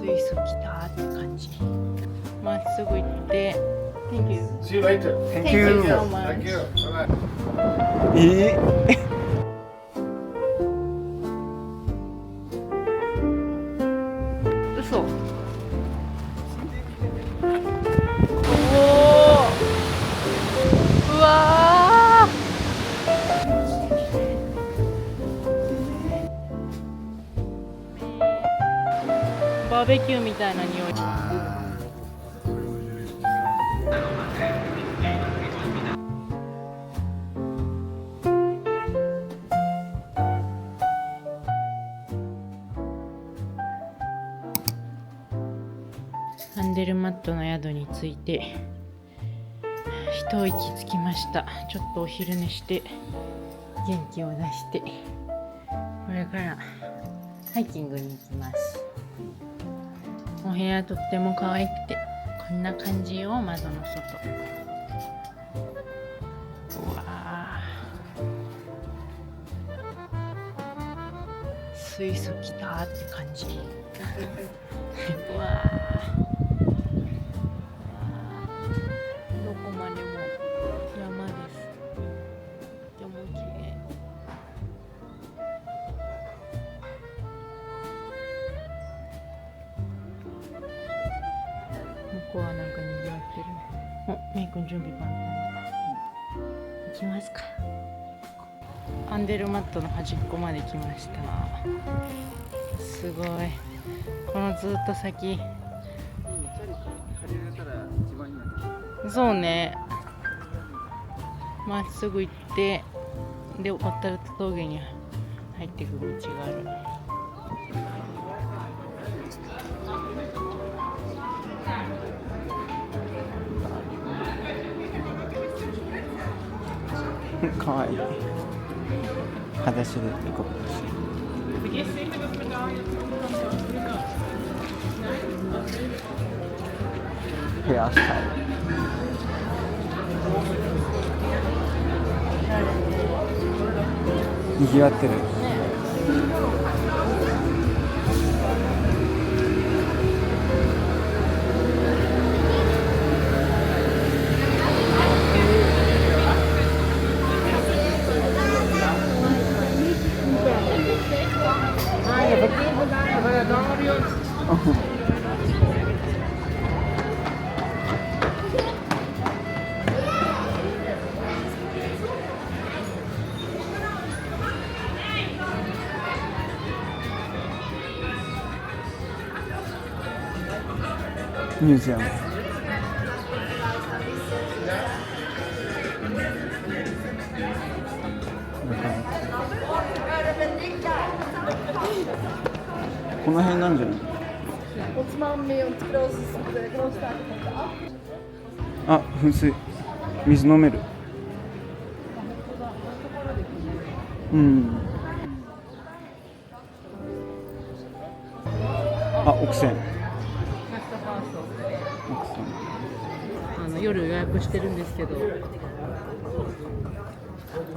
スイス来たって感じ。まっすぐ行って Thank you. See you later. Thank you so much. Thank you. Bye-bye. 嘘。おお。うわー。バーベキューみたいな匂い。アンデルマットの宿に着いて一息つきました。ちょっとお昼寝して元気を出してこれからハイキングに行きます。お部屋とっても可愛くてこんな感じよ。窓の外。うわー、スイス来たって感じ。うわー、どこまでも山です。とても綺麗。向こうはなんか賑わってるね。お、メイ君準備万端だ。行きますか。アンデルマットの端っこまで来ました。すごい。このずっと先。そうね。まっすぐ行ってで渡ると峠に入っていく道がある。かわいい。裸足で行こう。ヘアスタイル。賑わってる。ミュージアム。この辺なんじゃない？あ、噴水。水飲める。うん。あ、奥線。夜予約してるんですけど。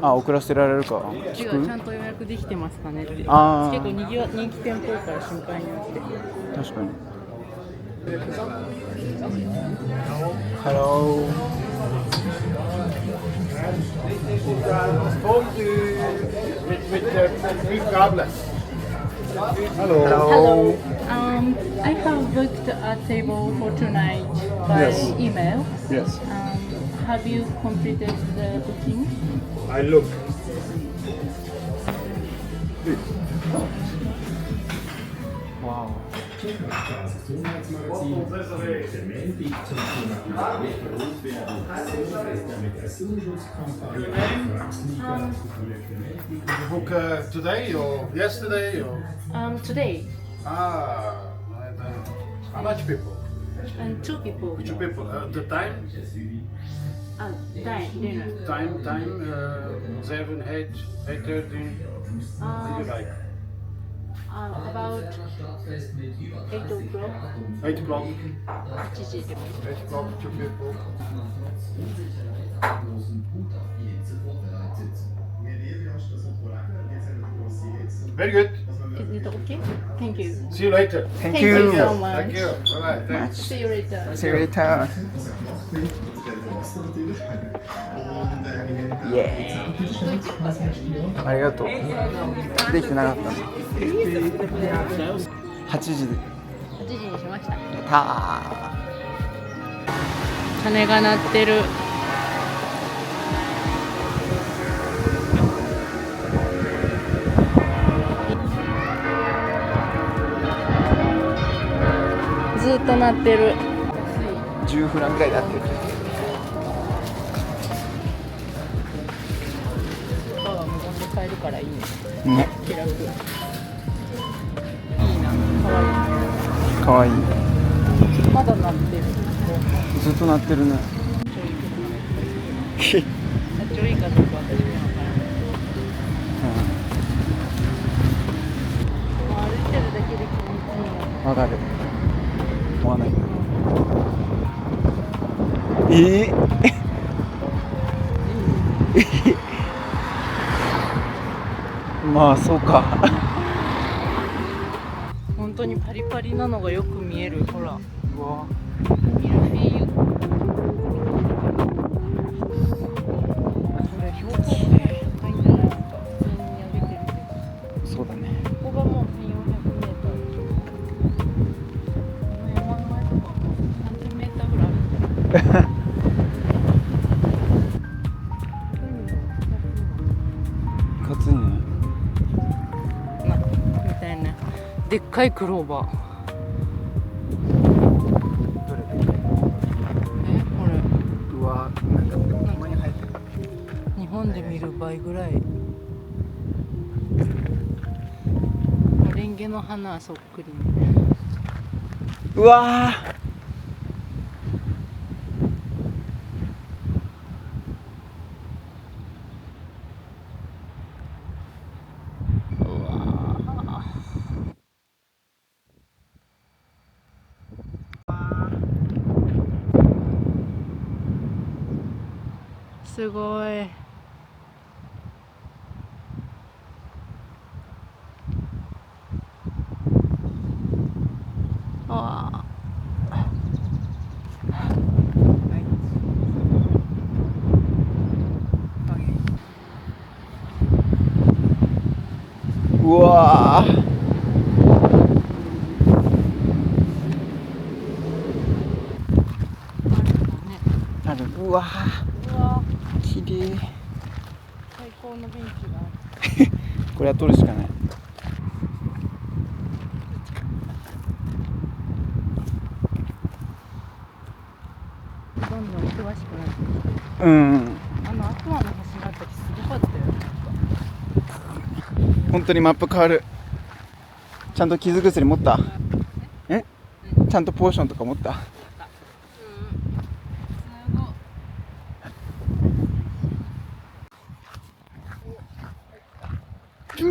あ、遅らせられるか。違う、ちゃんと予約できてますかねって。結あ構人気店舗から心配になって。確かに。Hello. Hello. I have booked a table for tonight by Yes. email. Yes. Have you completed the booking? I look. Wow. Dementi zum Thema Großwerden, mit Asylschutzkampagne, Book today or yesterday or Today. how much people? And two people. Two people. The time? Dinner. Time. 7, 8, 8:30. What do you like? About 8 o'clock. 8 o'clock. 8時でも。 8 o'clock. Two people. Very good. Is it okay? Thank you. See you later. Thank Thank you you. so much. Thank you. Bye bye. Thanks. See you later. See you later. イエーイ。ありがとう。できてなかったの。8時で。 8時にしました。やったー。鐘が鳴ってる。ずっと鳴ってる。10フランぐらいで合ってる。パパは無言で買えるからいいね。ね。気楽。いいな。可かわいい。愛い。まだ鳴ってる。ずっと鳴ってるね。あっちょいいかどうか私には分からない。もう歩いてるだけで気持ちいいな。わかる。思わない。まあそうか。本当にパリパリなのがよく見える。ほら。うわ。ミルフィーユ。これ標高高いんじゃないですか。普通に上げてるけど。そうだね。ここがもう1400メーター。この山の前とかも3000メーターぐらいある。かついね。みたいなでっかいクローバー。これうわ、なんかでもたまに生えてる。日本で見る倍ぐらい。レンゲの花そっくり。うわー。すごい。あうわー。ある。うわー。うわ綺麗。最高のベンチが。これは取るしかない。どんどん忙しくなってきて。うん。アクアの橋があった時すごかったよ。本当にマップ変わる。ちゃんと傷薬持った？え？ちゃんとポーションとか持った？すご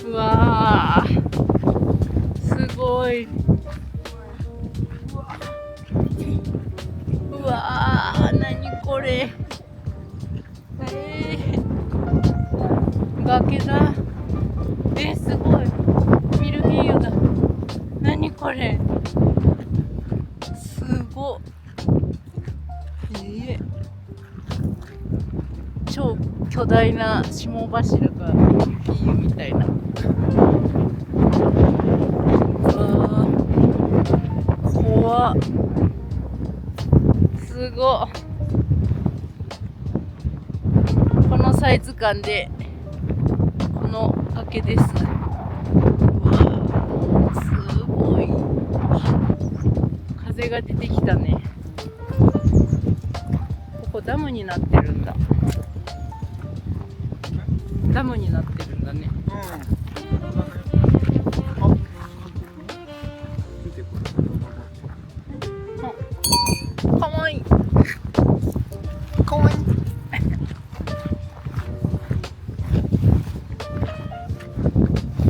い。うわー、すごい。うわー、何これ。崖だ。すごい。ミルフィーユだ。何これ。すごい。超巨大な霜柱がミルフィーユみたいな。怖っ。すごっ。このサイズ感でこの崖です。うわすごい。風が出てきたね。ここダムになってるんだ。ダムになってるんだね。かわいい。かわいい。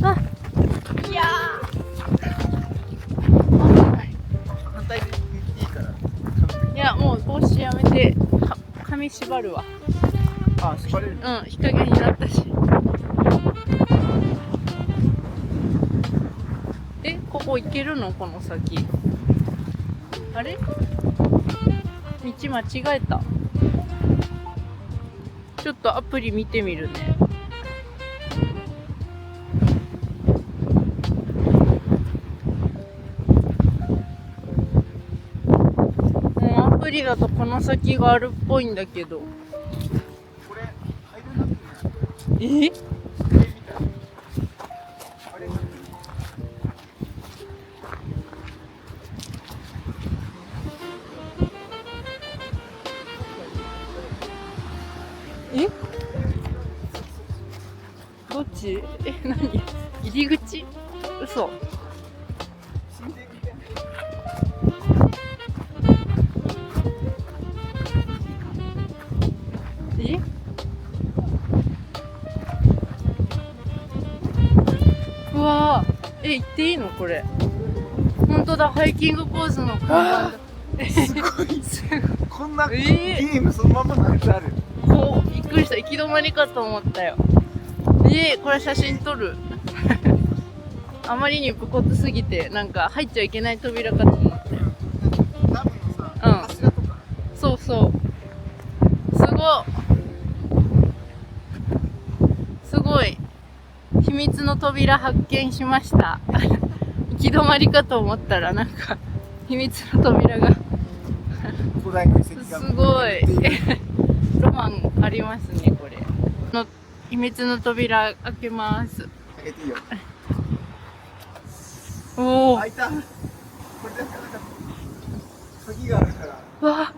あ、いや反対にいいから。いやもう帽子やめて紙縛るわ。あ、スパレル。うん、日陰になったし。ここ行けるのこの先。あれ道間違えた。ちょっとアプリ見てみるね。もうアプリだとこの先があるっぽいんだけど。これ入れなくてね。あれどっち？何？入り口？嘘。うわー、行っていいのこれ？本当だ、ハイキングコースの看板だ。すごい。すごい。こんなゲームそのままのやつある。びっくりした。行き止まりかと思ったよ。これ写真撮る。あまりに武骨すぎて、なんか入っちゃいけない扉かと思ったよ。ダムのさ、うん柱とか。そうそう。すごい。秘密の扉発見しました。行き止まりかと思ったら、なんか秘密の扉が古代の遺跡が。すごい。ロマンありますね、これ。秘密の扉開けます。開けていいよ。おお。開いた。これだけ開かなかった。鍵があるから。わ、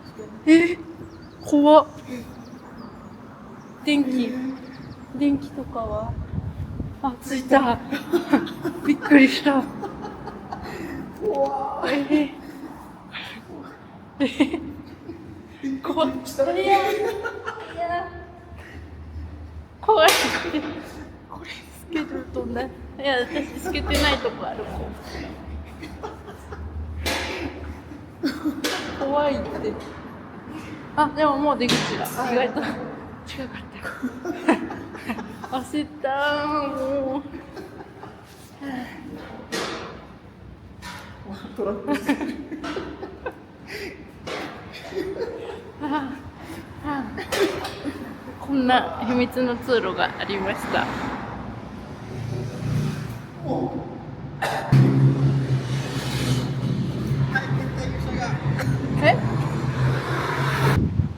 怖っ。電気とかは？あ、ついた。びっくりした。怖い。怖い。いや。怖い。これつけるとね。いや、私つけてないとこあるもん。怖いって。あ、でももう出口だ。意外と近かったよ。焦ったー、もう。こんな秘密の通路がありました。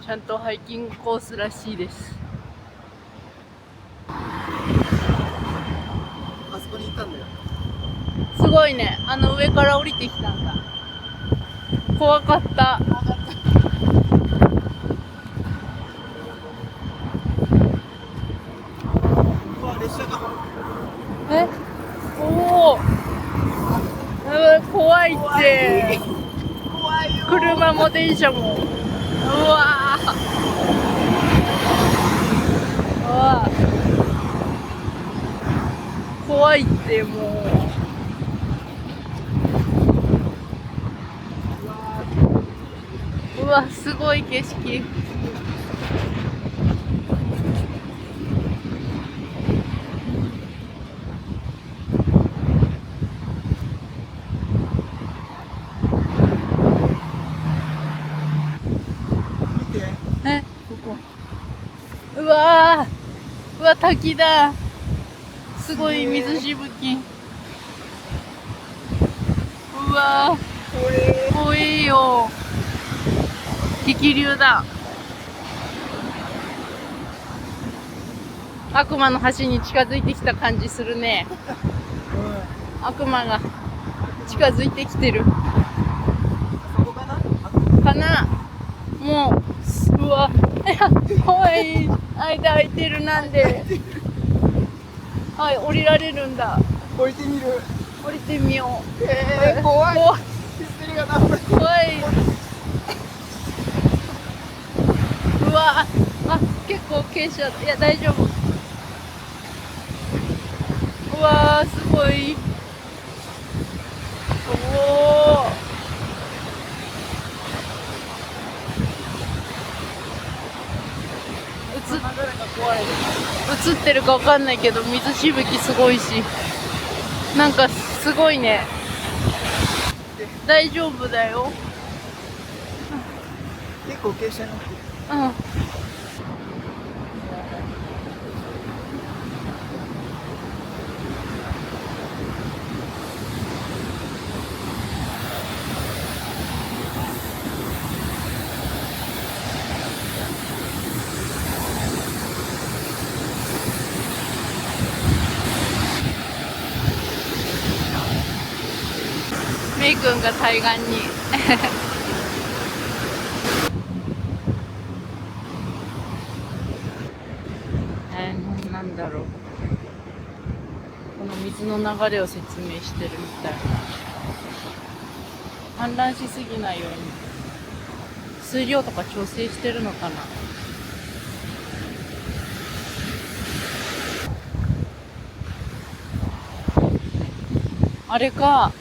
ちゃんとハイキングコースらしいです。あそこにいたんだよ。すごいね。上から降りてきたんだ。怖かった。列車が。おお。怖いって。怖いよ。車も電車も。うわー。怖いってもう。うわ、すごい景色。ここ。うわ、滝だ。すごい水しぶき。うわー、怖いよ。激流だ。悪魔の橋に近づいてきた感じするね。悪魔が近づいてきてる。そこかな。もう、うわ、怖い。間空いてる。なんで。はい、降りられるんだ。降りてみる。降りてみよう。怖い。怖い。怖い。うわ、結構傾斜。いや、大丈夫。うわー、すごい。おー。映ってるかわかんないけど水しぶきすごいし、なんかすごいね。大丈夫だよ。結構傾斜になってる。うん。メイ君が対岸になんだろう、この水の流れを説明してるみたいな。氾濫しすぎないように水量とか調整してるのかな。あれか。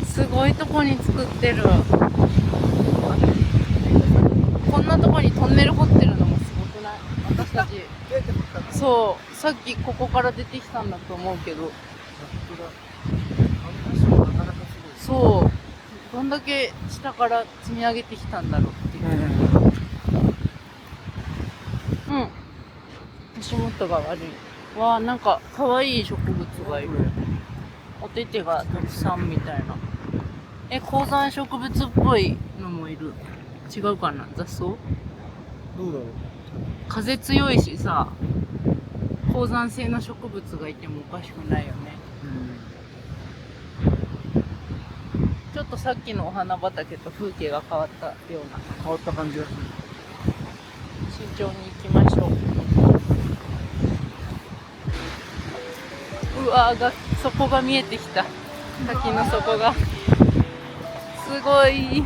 すごいとこに作ってる。こんなとこにトンネル掘ってるのもすごくない？私たち。そう、さっきここから出てきたんだと思うけど。そう、どんだけ下から積み上げてきたんだろうっていう。うん。足元が悪い。わあ、なんか可愛い植物がいる。お手手がたくさんみたいな。高山植物っぽいのもいる。違うかな、雑草？どうだろう。風強いしさ、高山性の植物がいてもおかしくないよね。ちょっとさっきのお花畑と風景が変わったような。変わった感じがする。慎重に行きましょう。うわー、底が見えてきた。滝の底が。すごい。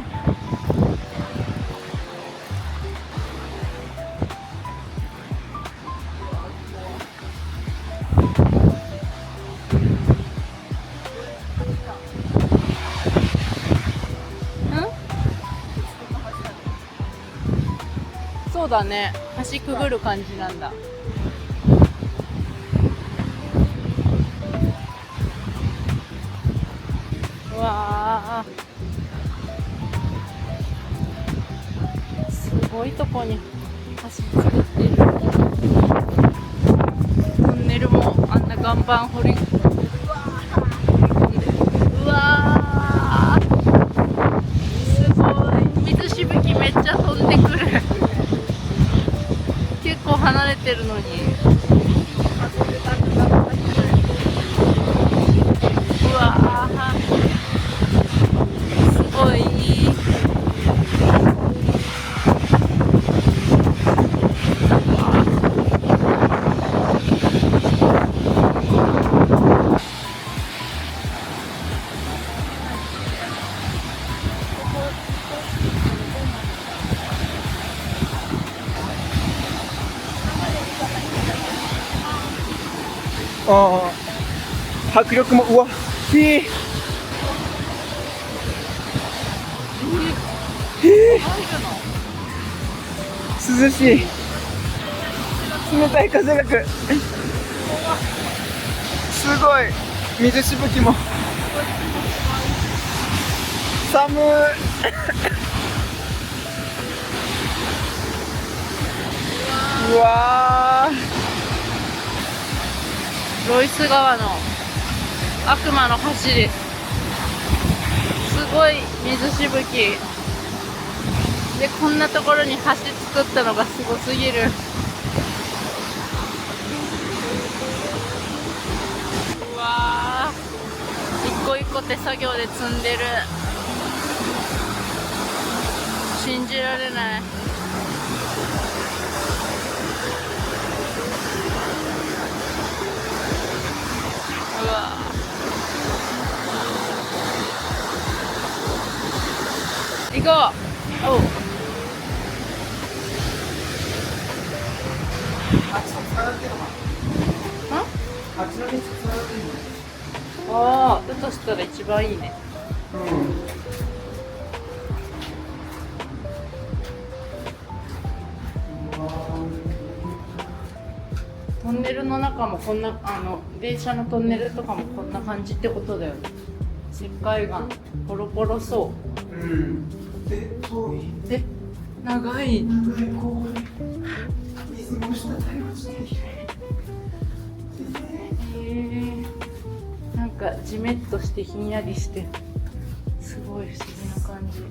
そうだね。橋くぐる感じなんだ。うわー、すごいとこに橋作ってる。トンネルもあんな岩盤掘り込んでる。うわー、すごい。水しぶきめっちゃ飛んでくる。結構離れてるのに。うわー、すごい。ああ、迫力も、うわ、涼しい。冷たい風が来る。すごい。水しぶきも。寒い。うわー。ロイス川の悪魔の橋です。すごい水しぶきで、こんなところに橋作ったのがすごすぎる。うわー、一個一個手作業で積んでる。信じられない。うわー、行こう。おう、ああ、だとしたら一番いいね。ンネルの中もこんな電車のトンネルとかもこんな感じってことだよね。石灰岩ポロポロそう。で遠いえ、長い。こう水も滴り落ちている。なんかジメッとしてひんやりしてすごい不思議な感じ。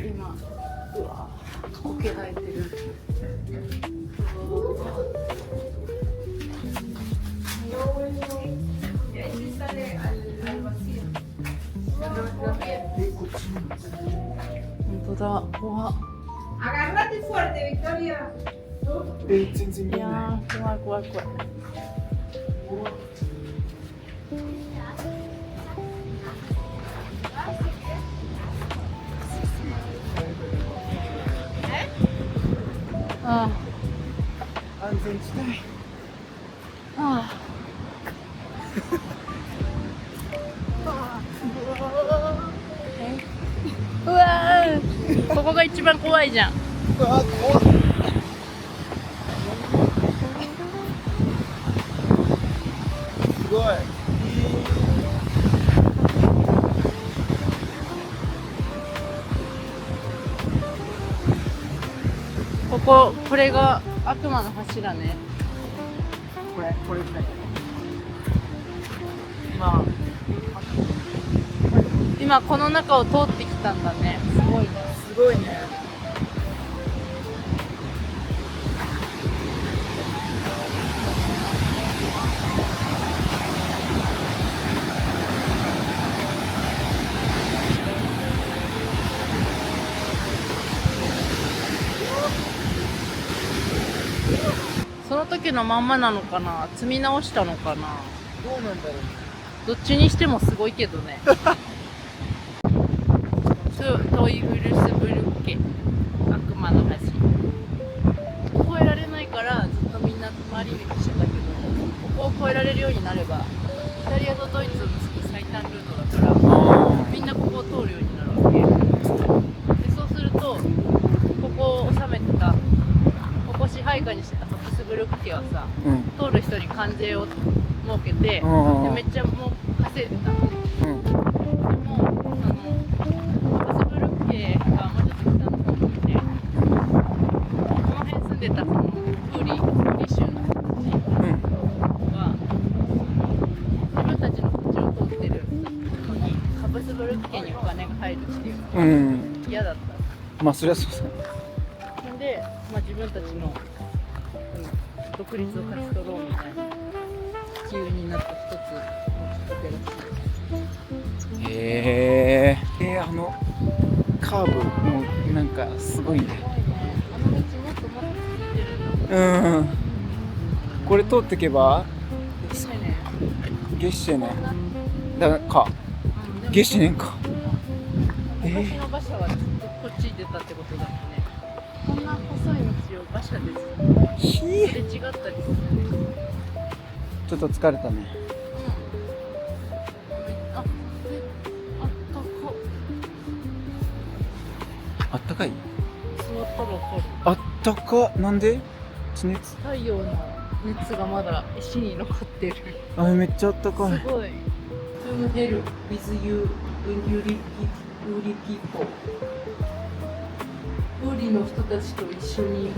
今うわ苔生えてる。本当だ、怖っ。Agárrate fuerte, Victoria. 全然見いえなやー、怖い怖い怖い。あい。安全地帯。あ、あうわー、ここが一番怖いじゃん。うわ怖っ。すごい。これが悪魔の柱ね。これぐらい。今この中を通ってきたんだね。すごいね。すごいね。その時のまんまなのかな、積み直したのかな。どうなんだろう。どっちにしてもすごいけどね。トイウルスブルッケ、悪魔の橋。越えられないからずっとみんな回り道してたけど、ここを越えられるようになれば、イタリアとドイツを結ぶ最短ルートだから、みんなここを通るようになるわけ。でそうすると、ここを治めてた、ここ支配下にしてたハプスブルク家はさ、通る人に関税を設けて、でめっちゃもう稼いでたのね。でもハプスブルク家がもうちょっと北の方にいて、この辺住んでたそのプーリ州の人たちは、自分たちの土地を通ってるのにハプスブルク家にお金が入るっていうのが嫌だった。まあそりゃそうだ。で、自分たちの、独立を勝ち取ろうみたいな理由になった一つのきっかけらしい。へえ。あのカーブもなんかすごいね。あの道もっともっと続いてるんだ。うん。これ通ってけばすごいね。ゲッシェネだか。ゲッシェネンか。昔の馬車はずっとこっちに出たってことだもんね。こんな細い道を馬車ですすれ違ったりするね。ちょっと疲れたね。あったかい？座ったらわかる。あったか。なんで？地熱？太陽の熱がまだ石に残ってる。あ、めっちゃあったかい。すごい。To hell with you when you leave people。ウーリの人たちと一緒に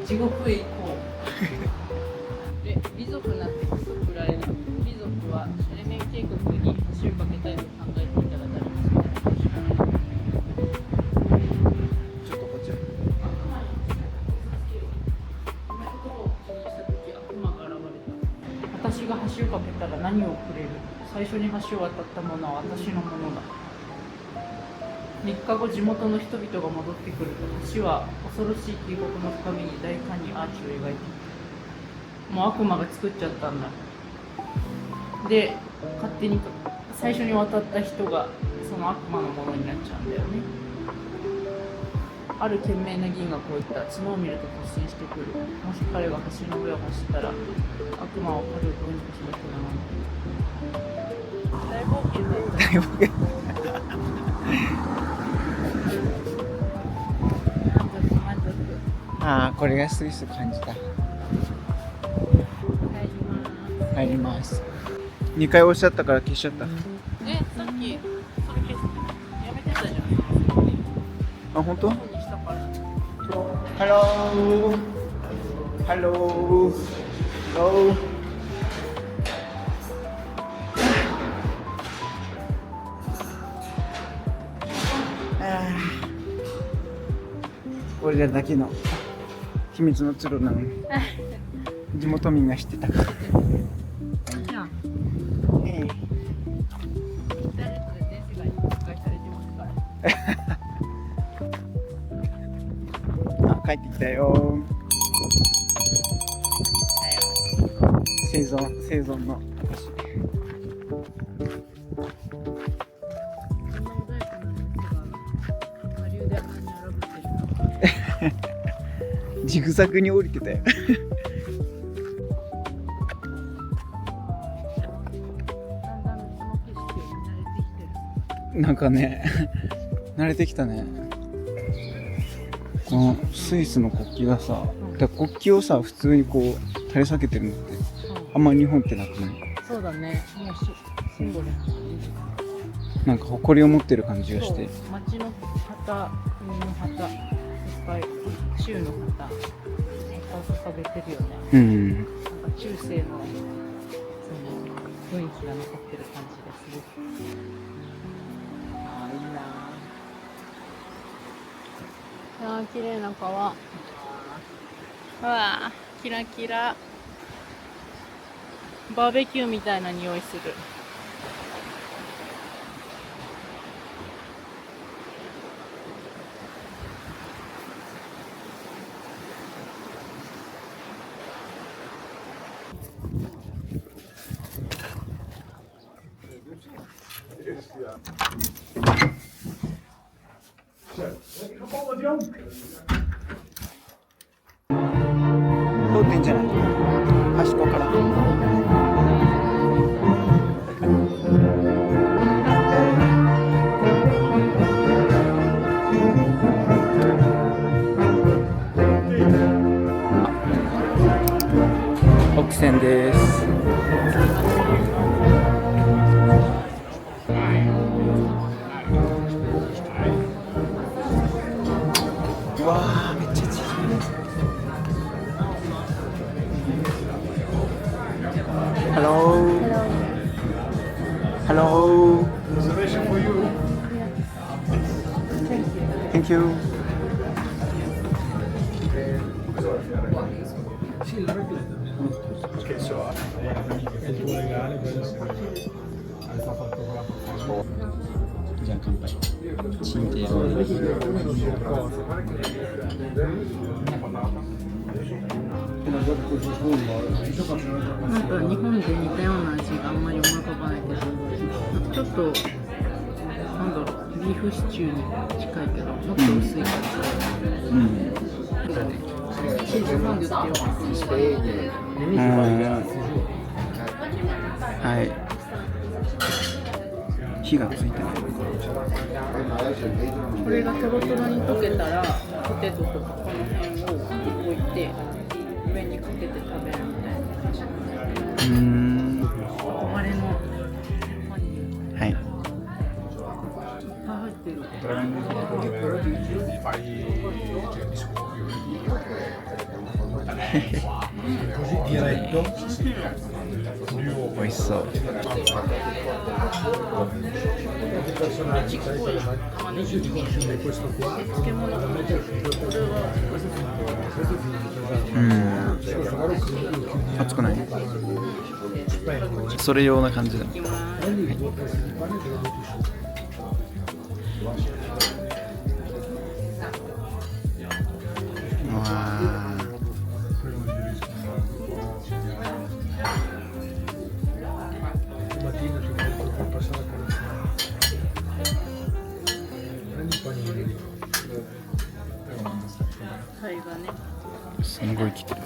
地獄へ行こう。で、リゾフなんてクソくらいな。リゾフはシェレメン渓谷に橋を架けたいと考えていたら誰も知らないかもしれない。ちょっとこっち。私が橋を架けたら何をくれる？最初に橋を渡ったものは私のものだ。3日後、地元の人々が戻ってくると、橋は恐ろしい渓谷の深みに大胆にアーチを描いていた。もう悪魔が作っちゃったんだ。で、勝手に最初に渡った人がその悪魔のものになっちゃうんだよね。ある賢明な議員がこう言った。角を見ると突進してくる。もし彼が橋の上を走ったら、悪魔を狩るどうにかしなきゃならない。大冒険だった。大冒険。満足。ああ、これがスイス感じた。入ります。2回おっしゃったから消しちゃった。さっきそれやめてたじゃん。あ、本当？にしたから。ハロー。ハロー。ハロー。俺らだけの秘密の通路なのに地元民が知ってたから。あ、帰ってきたよ。生存の私。ジグザグに降りてたよ。なんかね、慣れてきたね。このスイスの国旗がさ、国旗をさ、普通にこう垂れ下げてるのってあんま日本ってなくない？そうだね。もうシンボル。なんか誇りを持ってる感じがして。街の旗、国の旗、いっぱい州の旗、掲げてるよね。うん。なんか中世のその雰囲気が残ってる感じですごく。ああ、いいな。ああ、綺麗な川。うわあ、キラキラ。バーベキューみたいな匂いする。通ってんじゃない？端っこから。奥線です。うわー、めっちゃ近い。Hello. Hello. Reservation for you. Thank you. Che so. È il tuo legale per essere. Hai fatto qua. じゃあ乾杯。チンテーなんか日本で似たような味があんまり思い浮かばないけど、ちょっとなんだろう、ビーフシチューに近いけど、もっと薄い感じ。チーズフォンデュってよ。はい。火がついてない。これがトロトロに溶けたら、ポテトとかこの辺を置いて上にかけて食べるみたいな感じ。憧れのパンにはい。いっぱい入ってる。美味しそう。ちっこい玉ねぎ漬物。熱くない？それ用な感じだ。わあ。タイがね。すんごい来てる。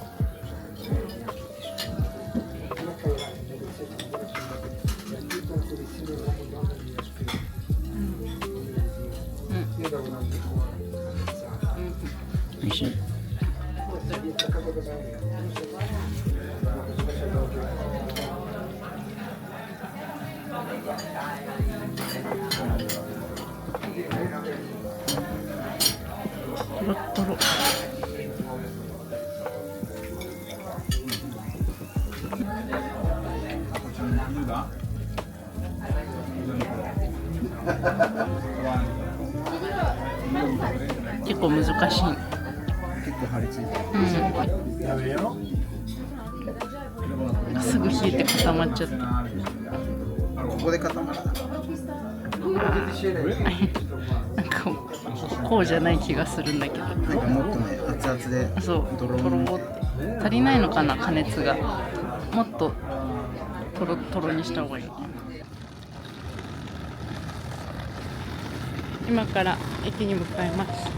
美味しい。結構難しい。結構張り付いてる。すぐ冷えて固まっちゃった。ここで固まらない。なんかこうじゃない気がするんだけど。なんかもっとね、熱々でそう、とろドロンーって足りないのかな、加熱が。もっととろとろにした方がいい。今から駅に向かいます。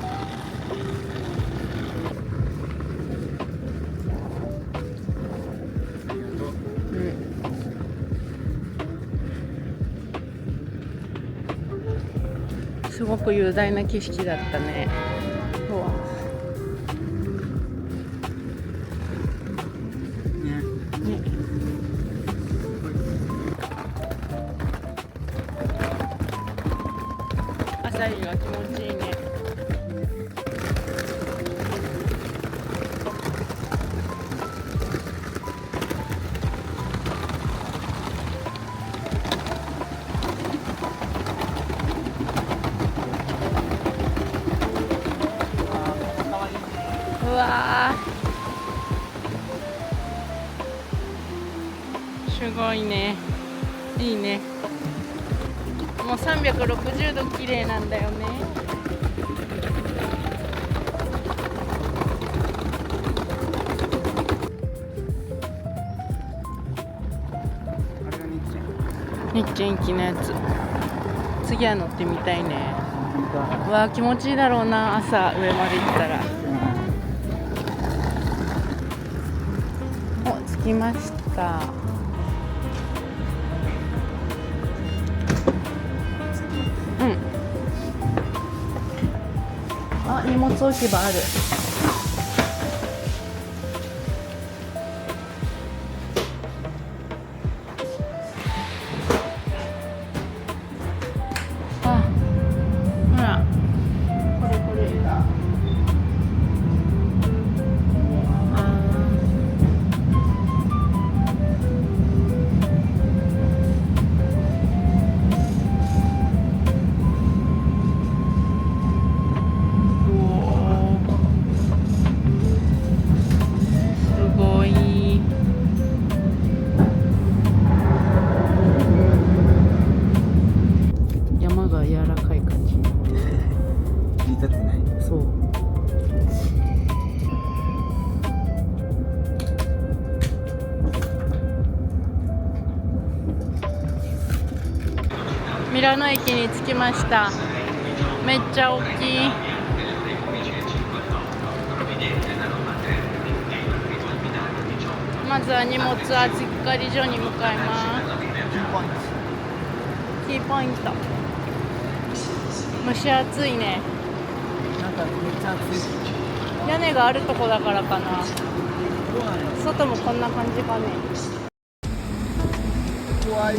すごく雄大な景色だったね。うわね、朝日が気持ちいいね。うわー、すごいね。いいね。もう360度綺麗なんだよね。あれが日中。日中行きのやつ。次は乗ってみたいね。うわー、気持ちいいだろうな、朝上まで行ったら。お、着きました。うん。あ、荷物置き場ある。あ、ほら、これこれ。すごい。山が柔らかい感じ。切り立ってない。そう。ミラノ駅に着きました。めっちゃ大きい。まずは荷物預かり所に向かいます。キーポイント。蒸し暑いね。なんかめっちゃ暑い。屋根があるとこだからかな。外もこんな感じかね。怖い。